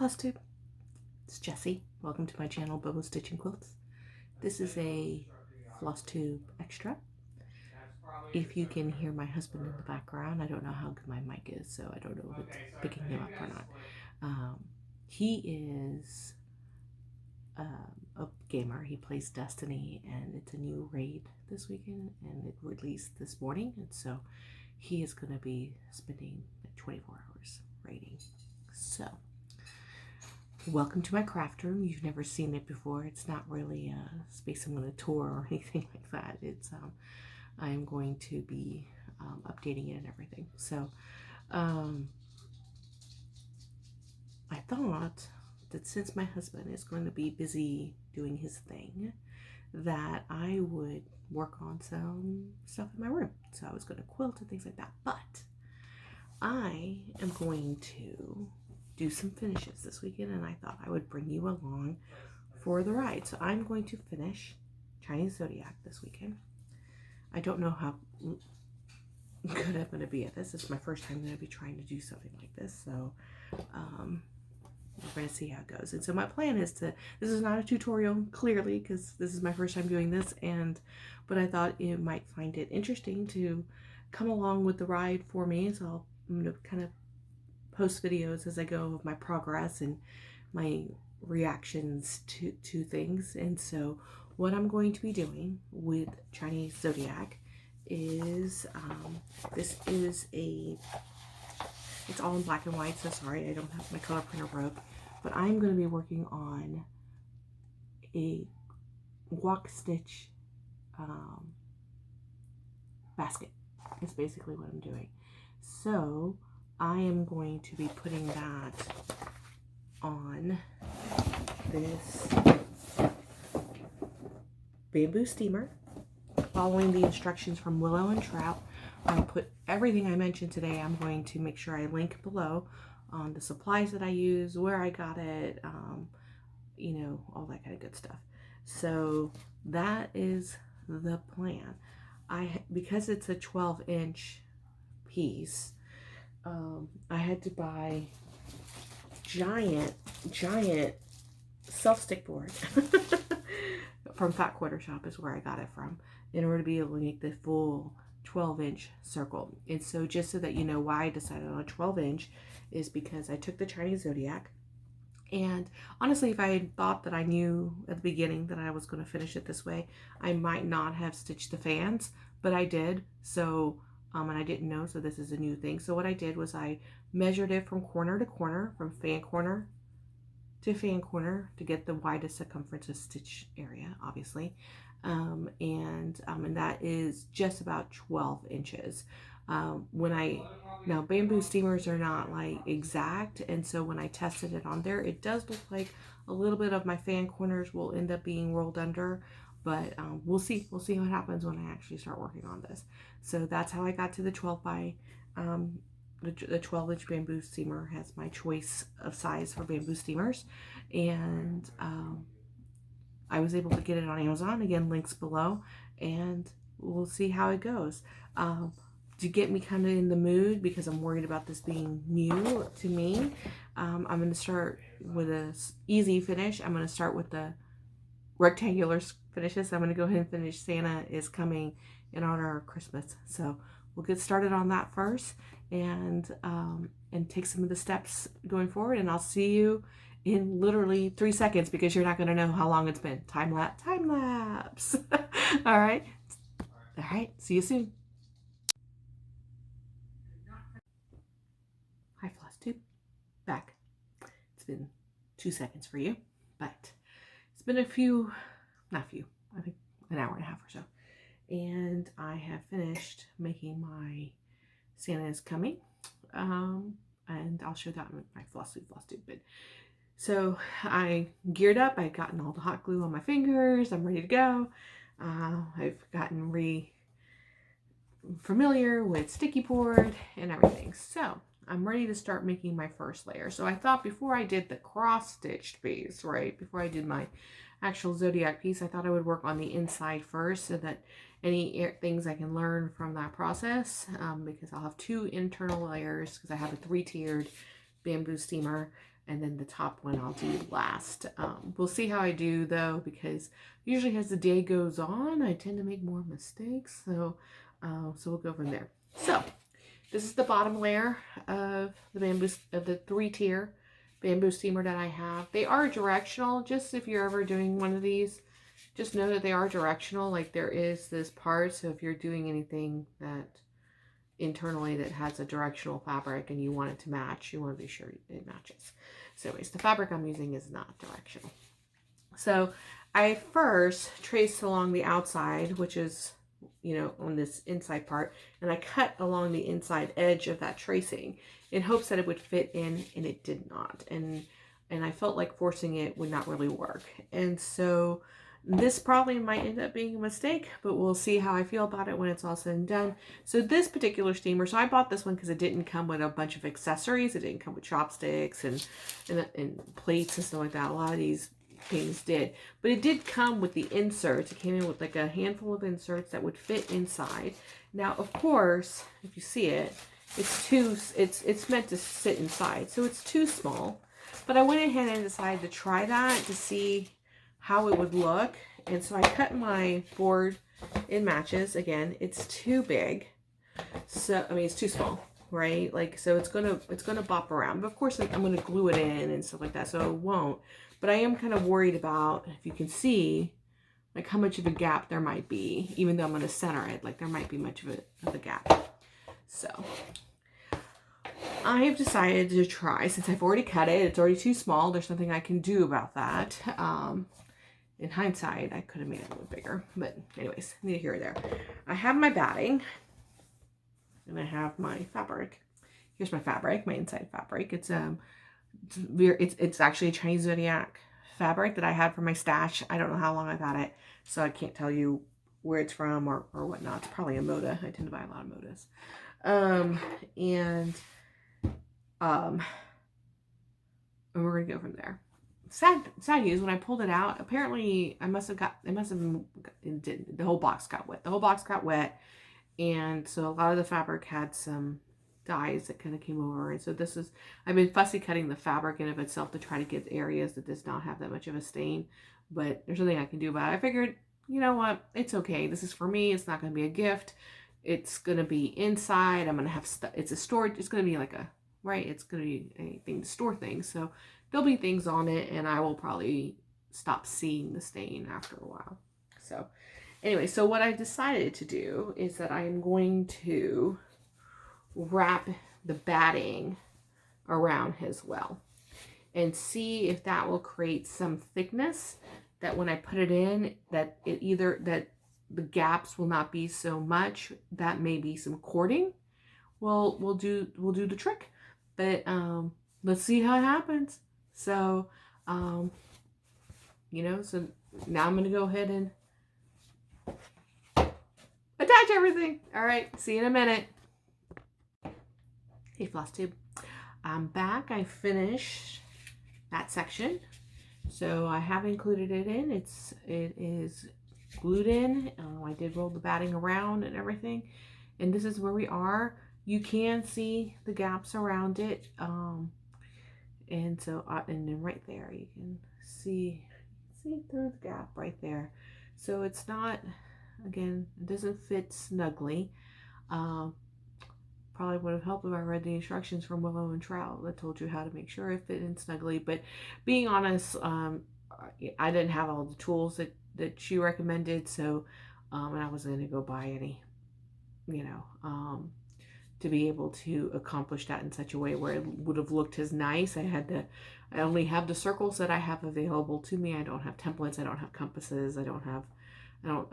Flosstube, it's Jessie. Welcome to my channel, Bobo Stitching Quilts. This is a Flosstube extra. If you can hear my husband in the background, I don't know how good my mic is, so I don't know if it's picking him up or not. He is a gamer. He plays Destiny, and it's a new raid this weekend, and it released this morning, and so he is going to be spending 24 hours raiding. So, welcome to my craft room. You've never seen it before. It's not really a space I'm going to tour or anything like that. It's I'm going to be updating it and everything. So, I thought that since my husband is going to be busy doing his thing, that I would work on some stuff in my room. So I was going to quilt and things like that. But I am going to do some finishes this weekend, and I thought I would bring you along for the ride. So I'm going to finish Chinese Zodiac this weekend. I don't know how good I'm going to be at this. It's my first time going to be trying to do something like this. So, we're going to see how it goes. And so my plan is to, this is not a tutorial, clearly, because this is my first time doing this, but I thought you might find it interesting to come along with the ride for me. So I'm going to kind of post videos as I go of my progress and my reactions to things. And so what I'm going to be doing with Chinese Zodiac is, it's all in black and white, so sorry I don't have my color printer broke, but I'm going to be working on a walk stitch basket. That's basically what I'm doing. So I am going to be putting that on this bamboo steamer, following the instructions from Willow and Trout. I put everything I mentioned today. I'm going to make sure I link below on the supplies that I use, where I got it, you know, all that kind of good stuff. So that is the plan. Because it's a 12-inch piece, I had to buy giant self-stick board from Fat Quarter Shop is where I got it from, in order to be able to make the full 12-inch circle. And so just so that you know why I decided on a 12-inch is because I took the Chinese Zodiac, and honestly, if I had thought that I knew at the beginning that I was going to finish it this way, I might not have stitched the fans, but I did. So and I didn't know, so this is a new thing. So what I did was I measured it from corner to corner, from fan corner to fan corner, to get the widest circumference of stitch area, obviously. And that is just about 12 inches. Now bamboo steamers are not like exact, and so when I tested it on there, it does look like a little bit of my fan corners will end up being rolled under, but we'll see what happens when I actually start working on this. So that's how I got to the 12 by the 12-inch bamboo steamer. Has my choice of size for bamboo steamers, and I was able to get it on Amazon. Again, links below, and we'll see how it goes. To get me kind of in the mood, because I'm worried about this being new to me, I'm going to start with a easy finish. I'm going to start with the rectangular finishes. I'm going to go ahead and finish Santa is Coming in honor of Christmas. So we'll get started on that first, and take some of the steps going forward, and I'll see you in literally 3 seconds, because you're not going to know how long it's been. Time lapse. All right, see you soon. Hi Flosstube, back. It's been 2 seconds for you, but it's been I think an hour and a half or so, and I have finished making my Santa is Coming, and I'll show that in my Flosstube. But so I geared up. I've gotten all the hot glue on my fingers. I'm ready to go. I've gotten familiar with sticky board and everything. So I'm ready to start making my first layer. So I thought before I did the cross-stitched piece, right, before I did my actual Zodiac piece, I thought I would work on the inside first, so that any things I can learn from that process, because I'll have 2 internal layers, because I have a 3-tiered bamboo steamer. and then the top one I'll do last. We'll see how I do though, because usually as the day goes on, I tend to make more mistakes. So we'll go from there. So this is the bottom layer of the bamboo, of the 3-tier bamboo steamer that I have. They are directional. Just if you're ever doing one of these, just know that they are directional. Like there is this part, so if you're doing anything that internally that has a directional fabric and you want it to match, you want to be sure it matches. So anyways, the fabric I'm using is not directional. So I first traced along the outside, which is, you know, on this inside part, and I cut along the inside edge of that tracing in hopes that it would fit in, and it did not. And I felt like forcing it would not really work. And so this probably might end up being a mistake, but we'll see how I feel about it when it's all said and done. So this particular steamer, so I bought this one because it didn't come with a bunch of accessories. It didn't come with chopsticks and plates and stuff like that. A lot of these things did, but it did come with the inserts. It came in with like a handful of inserts that would fit inside. Now, of course, if you see it, it's meant to sit inside, so it's too small. But I went ahead and decided to try that to see how it would look. And so I cut my board in matches. Again, it's too big. So, I mean, it's too small, right? Like, so it's gonna bop around. But of course, like, I'm gonna glue it in and stuff like that, so it won't. But I am kind of worried about, if you can see, like how much of a gap there might be, even though I'm gonna center it, like there might be much of a gap. So I have decided to try, since I've already cut it, it's already too small, there's nothing I can do about that. In hindsight, I could have made it a little bigger, but anyways, neither here or there. I have my batting, and I have my fabric. Here's my fabric, my inside fabric. It's actually a Chinese Zodiac fabric that I had for my stash. I don't know how long I've had it, so I can't tell you where it's from or whatnot. It's probably a Moda. I tend to buy a lot of Modas. And we're gonna go from there. Sad news, when I pulled it out, apparently the whole box got wet. The whole box got wet, and so a lot of the fabric had some dyes that kind of came over. And so I've been fussy cutting the fabric in of itself to try to get areas that does not have that much of a stain, but there's nothing I can do about it. I figured, you know what, it's okay. This is for me. It's not going to be a gift. It's going to be inside. I'm going to have stuff. It's going to be like it's going to be a thing to store things. So there'll be things on it, and I will probably stop seeing the stain after a while. So anyway, so what I decided to do is that I am going to wrap the batting around as well, and see if that will create some thickness that when I put it in, that the gaps will not be so much. That may be some cording. We'll do the trick, but let's see how it happens. So you know, so now I'm gonna go ahead and attach everything. All right, see you in a minute. Hey, Flosstube, I'm back. I finished that section, so I have included it in. It is glued in. I did roll the batting around and everything, and this is where we are. You can see the gaps around it, and so and then right there you can see through the gap right there. So it's not, again, it doesn't fit snugly. Probably would have helped if I read the instructions from Willow and Trout that told you how to make sure it fit in snugly. But being honest, I didn't have all the tools that she recommended, so and I wasn't going to go buy any, you know, to be able to accomplish that in such a way where it would have looked as nice. I only have the circles that I have available to me. I don't have templates. I don't have compasses. I don't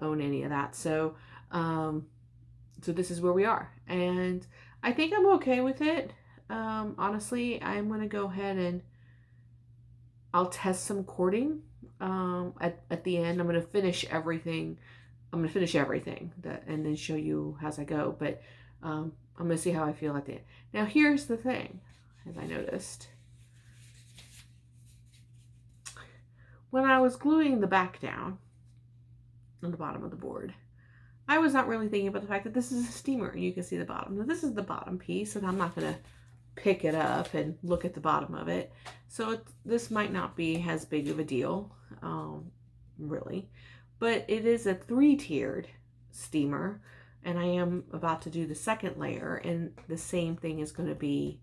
own any of that. So so this is where we are, and I think I'm okay with it. Honestly, I'm going to go ahead and I'll test some cording at the end. I'm going to finish everything. And then show you as I go. But I'm going to see how I feel at the end. Now, here's the thing, as I noticed. When I was gluing the back down on the bottom of the board, I was not really thinking about the fact that this is a steamer. You can see the bottom. Now, this is the bottom piece, and I'm not going to pick it up and look at the bottom of it. So this might not be as big of a deal, really. But it is a 3-tiered steamer, and I am about to do the second layer, and the same thing is going to be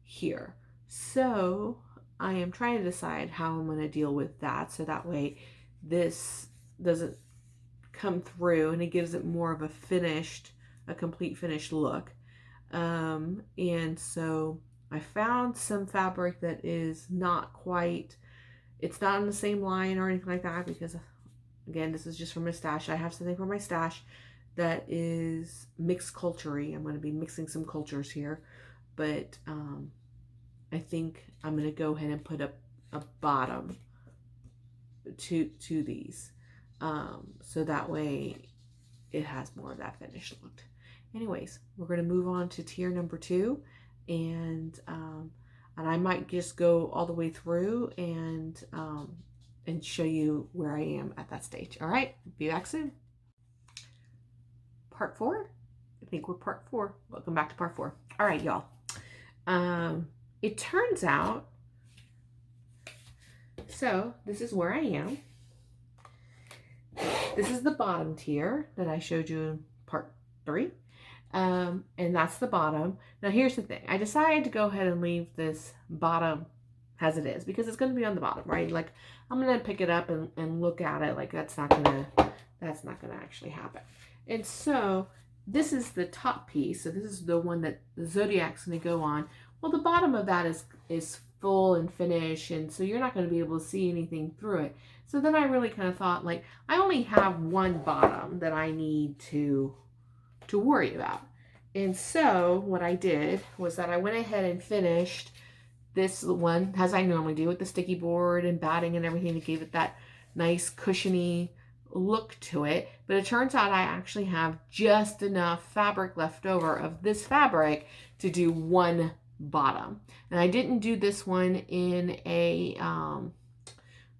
here. So I am trying to decide how I'm going to deal with that, so that way this doesn't come through and it gives it more of a complete finished look. And so I found some fabric that is not quite, it's not in the same line or anything like that, because again, this is just from my stash. I have something from my stash that is mixed culture-y. I'm going to be mixing some cultures here, but I think I'm going to go ahead and put a bottom to these, so that way it has more of that finished look. Anyways, we're going to move on to tier number 2, and I might just go all the way through and show you where I am at that stage. All right, be back soon. Part 4. I think we're part 4. Welcome back to part 4. All right, y'all. It turns out, so this is where I am. This is the bottom tier that I showed you in part 3. And that's the bottom. Now here's the thing. I decided to go ahead and leave this bottom as it is, because it's going to be on the bottom, right? Like, I'm going to pick it up and look at it. Like, that's not going to actually happen. And so this is the top piece. So this is the one that the Zodiac's going to go on. Well, the bottom of that is full and finished, and so you're not going to be able to see anything through it. So then I really kind of thought, like, I only have one bottom that I need to worry about. And so what I did was that I went ahead and finished this one, as I normally do, with the sticky board and batting and everything, that gave it that nice cushiony look to it. But it turns out I actually have just enough fabric left over of this fabric to do one bottom. And I didn't do this one in a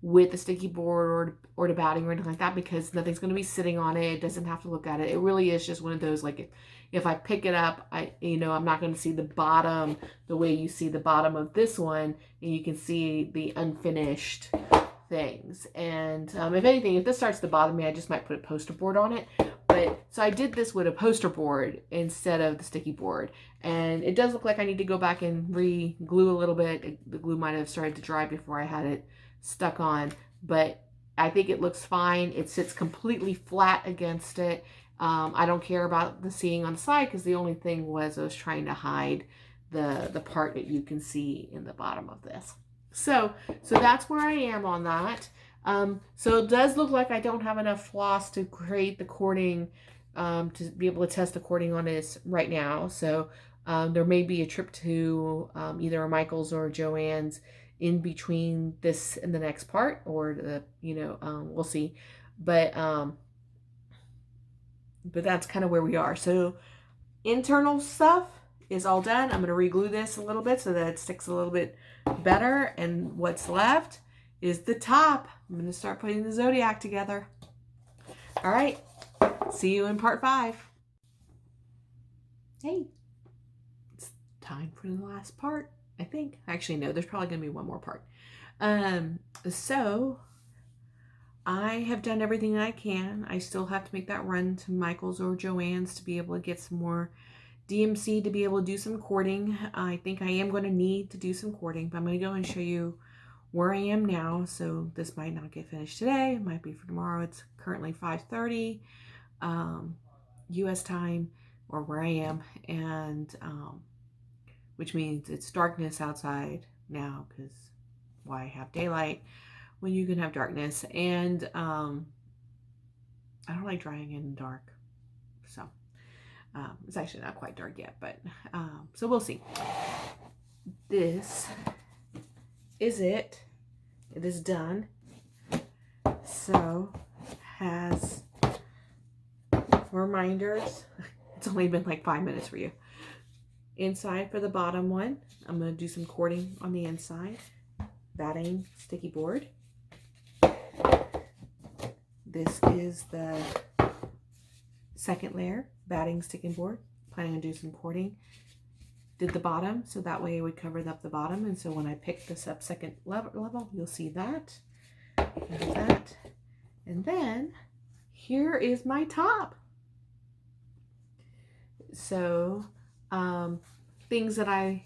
with the sticky board or the batting or anything like that, because nothing's going to be sitting on it. It doesn't have to look at it. It really is just one of those, like, if I pick it up, I'm not going to see the bottom the way you see the bottom of this one, and you can see the unfinished things. And if anything, if this starts to bother me, I just might put a poster board on it. But so I did this with a poster board instead of the sticky board, and it does look like I need to go back and re-glue a little bit. The glue might have started to dry before I had it stuck on, but I think it looks fine. It sits completely flat against it. I don't care about the seeing on the side, because the only thing was I was trying to hide the part that you can see in the bottom of this. So that's where I am on that. So it does look like I don't have enough floss to create the cording, to be able to test the cording on this right now. So there may be a trip to either a Michael's or a Joann's in between this and the next part, or we'll see. But that's kind of where we are. So internal stuff is all done. I'm going to re-glue this a little bit so that it sticks a little bit better. And what's left is the top. I'm going to start putting the Zodiac together. All right. See you in part 5. Hey, it's time for the last part, I think. Actually, no, there's probably going to be one more part. So I have done everything I can. I still have to make that run to Michael's or Joann's to be able to get some more DMC to be able to do some cording. I think I am going to need to do some cording, but I'm going to go and show you where I am now. So this might not get finished today. It might be for tomorrow. It's currently 5:30 US time, or where I am, and which means it's darkness outside now, because why have daylight when you can have darkness? And I don't like drying in the dark, so it's actually not quite dark yet, but so we'll see. This is it. It is done. So has reminders. It's only been like 5 minutes for you. Inside for the bottom one, I'm going to do some cording on the inside. Batting sticky board. This is the second layer, batting sticking board. Planning on doing some cording. did the bottom, so that way it would cover up the bottom. And so when I pick this up second level, you'll see that. There's that. And then here is my top. So things that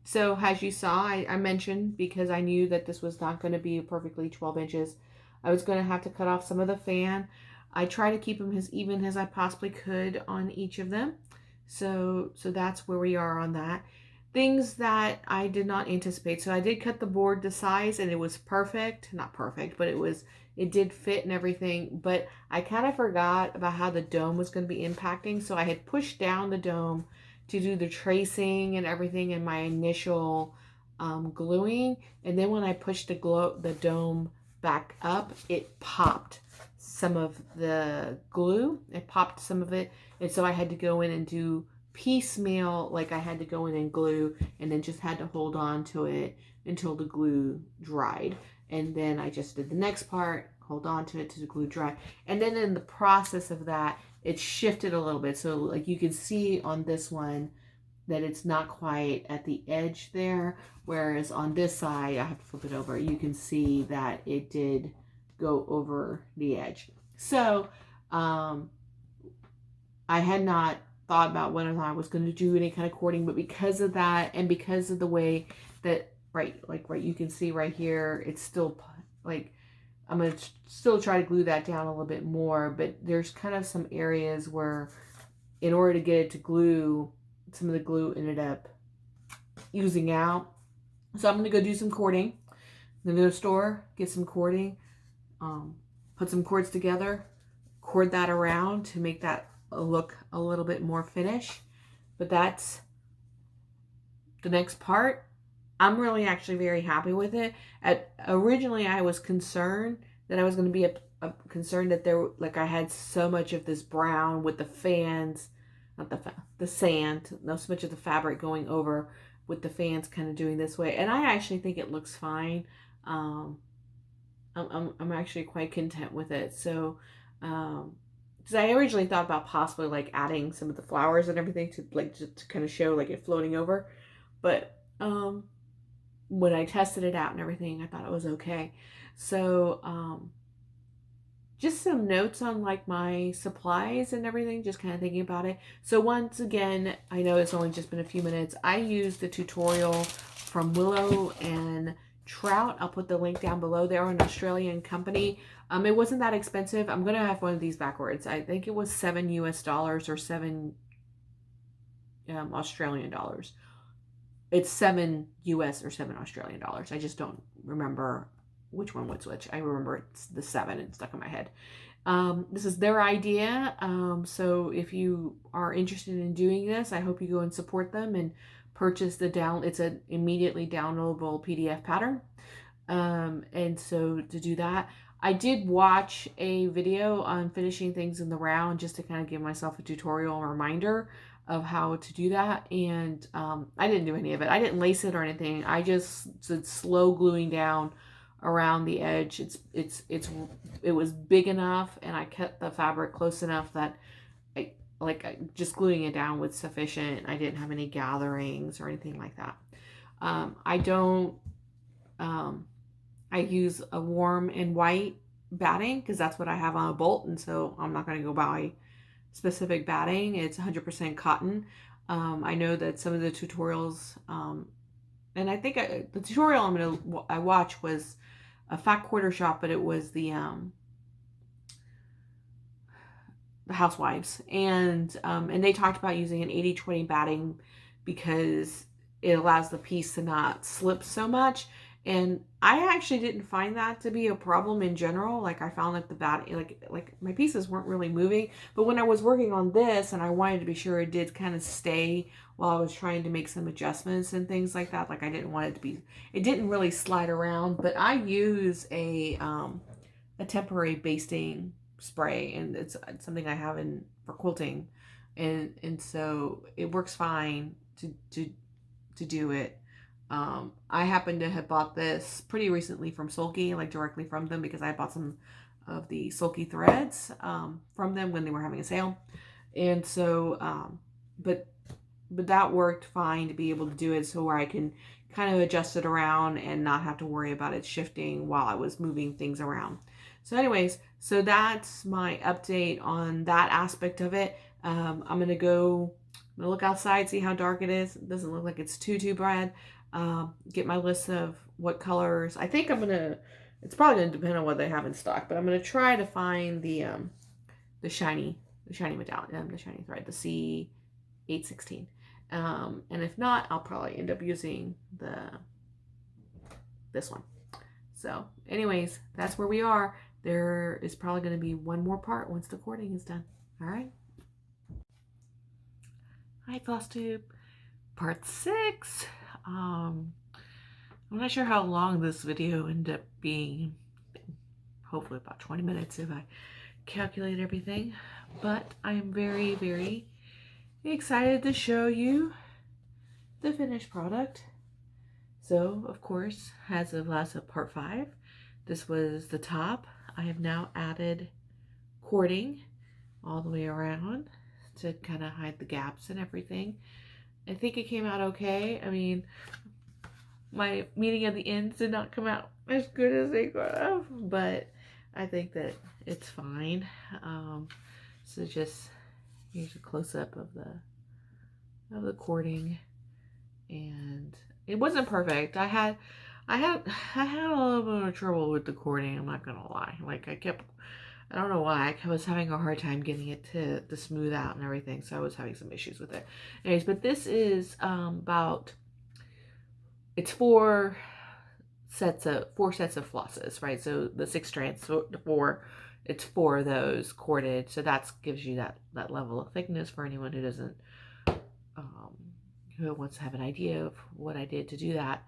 so as you saw, I mentioned, because I knew that this was not going to be perfectly 12 inches, I was going to have to cut off some of the fan. I try to keep them as even as I possibly could on each of them. So that's where we are on that. Things that I did not anticipate. So I did cut the board to size, and it was perfect. Not perfect, but it did fit and everything. But I kind of forgot about how the dome was going to be impacting. So I had pushed down the dome to do the tracing and everything in my initial gluing. And then when I pushed the dome back up, it popped some of the glue. It popped some of it. And so I had to go in and do piecemeal, like I had to go in and glue, and then just had to hold on to it until the glue dried. And then I just did the next part, hold on to it to the glue dry. And then in the process of that, it shifted a little bit. So like you can see on this one that it's not quite at the edge there. Whereas on this side, I have to flip it over. You can see that it did go over the edge. So I had not thought about whether or not I was going to do any kind of cording, but because of that, and because of the way that, right, you can see right here, it's still like, I'm going to still try to glue that down a little bit more, but there's kind of some areas where in order to get it to glue, some of the glue ended up oozing out. So I'm going to go do some cording. I'm going to go to the store, get some cording, put some cords together, cord that around to make that look a little bit more finished. But that's the next part. I'm really actually very happy with it. Originally I was concerned that I was going to be concerned that there, like, I had so much of this brown with the fans, not the sand, not so much of the fabric going over with the fans kind of doing this way. And I actually think it looks fine. I'm actually quite content with it. So because I originally thought about possibly like adding some of the flowers and everything to like just to kind of show like it floating over, but when I tested it out and everything, I thought it was okay. So just some notes on like my supplies and everything, just kind of thinking about it. So once again, I know it's only just been a few minutes. I used the tutorial from Willow and Trout. I'll put the link down below. They're an Australian company. It wasn't that expensive. I'm gonna have one of these backwards. I think it was $7 US or 7 Australian dollars. It's 7 US or 7 Australian dollars. I just don't remember which one was which. I remember it's the 7 and stuck in my head. This is their idea. So if you are interested in doing this, I hope you go and support them and purchase it's an immediately downloadable PDF pattern. And so to do that, I did watch a video on finishing things in the round just to kind of give myself a tutorial reminder of how to do that. And I didn't do any of it. I didn't lace it or anything. I just did slow gluing down around the edge. It was big enough, and I kept the fabric close enough that just gluing it down was sufficient. I didn't have any gatherings or anything like that. I use a warm and white batting because that's what I have on a bolt, and so I'm not going to go buy specific batting. It's 100% cotton. I know that some of the tutorials, and I think the tutorial I watched was a fat quarter shop, but it was the housewives, and they talked about using an 80-20 batting because it allows the piece to not slip so much. And I actually didn't find that to be a problem in general. Like I found like the batting, like my pieces weren't really moving. But when I was working on this and I wanted to be sure it did kind of stay while I was trying to make some adjustments and things like that. Like I didn't want it to be, it didn't really slide around. But I use a temporary basting spray, and it's something I have for quilting, and so it works fine to do it. I happen to have bought this pretty recently from Sulky, like directly from them, because I bought some of the Sulky threads from them when they were having a sale. And so, but but that worked fine to be able to do it so where I can kind of adjust it around and not have to worry about it shifting while I was moving things around. So anyways, so that's my update on that aspect of it. I'm going to look outside, see how dark it is. It doesn't look like it's too bad. Get my list of what colors. I think it's probably going to depend on what they have in stock, but I'm going to try to find the shiny medallion, the shiny thread, the C816. And if not, I'll probably end up using this one. So anyways, that's where we are. There is probably going to be one more part once the cording is done. All right. Hi, Flosstube. Part 6. I'm not sure how long this video ended up being. Hopefully about 20 minutes if I calculate everything. But I am very, very excited to show you the finished product. So, of course, as of last of part 5, this was the top. I have now added cording all the way around to kind of hide the gaps and everything. I think it came out okay. I mean, my meeting at the ends did not come out as good as they could have, but I think that it's fine. So just here's a close-up of the cording, and it wasn't perfect. I had a little bit of trouble with the cording, I'm not gonna lie. Like I don't know why, I was having a hard time getting it to smooth out and everything, so I was having some issues with it. Anyways, but this is it's four sets of flosses, right? So the 6 strands, so it's 4 of those corded, so that gives you that level of thickness for anyone who doesn't who wants to have an idea of what I did to do that.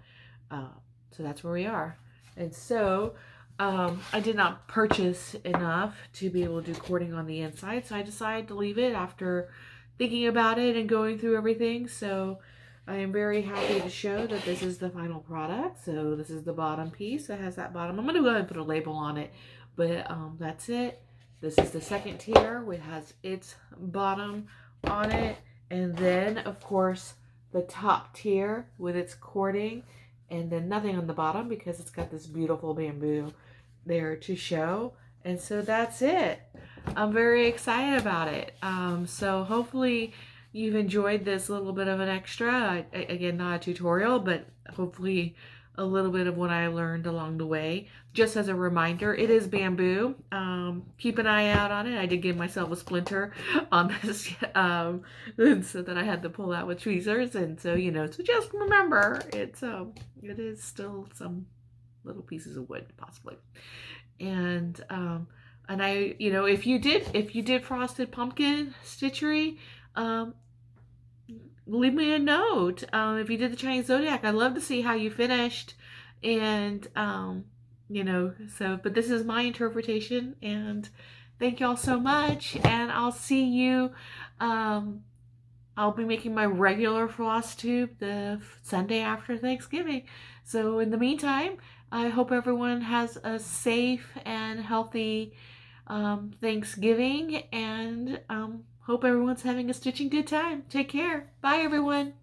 So that's where we are. And so I did not purchase enough to be able to do cording on the inside, so I decided to leave it after thinking about it and going through everything. So I am very happy to show that this is the final product. So this is the bottom piece that has that bottom. I'm going to go ahead and put a label on it, but that's it. This is the second tier, which has its bottom on it, and then of course the top tier with its cording, and then nothing on the bottom because it's got this beautiful bamboo there to show. And so that's it. I'm very excited about it. So hopefully you've enjoyed this little bit of an extra. Again, not a tutorial, but hopefully a little bit of what I learned along the way. Just as a reminder, it is bamboo. Keep an eye out on it. I did give myself a splinter on this, so that I had to pull out with tweezers. And so, so just remember, it is still some little pieces of wood, possibly. And I, if you did frosted pumpkin stitchery, leave me a note. If you did the Chinese Zodiac, I'd love to see how you finished. And but this is my interpretation, and thank y'all so much, and I'll see you. I'll be making my regular Flosstube the Sunday after Thanksgiving. So in the meantime, I hope everyone has a safe and healthy Thanksgiving, and hope everyone's having a stitching good time. Take care. Bye, everyone.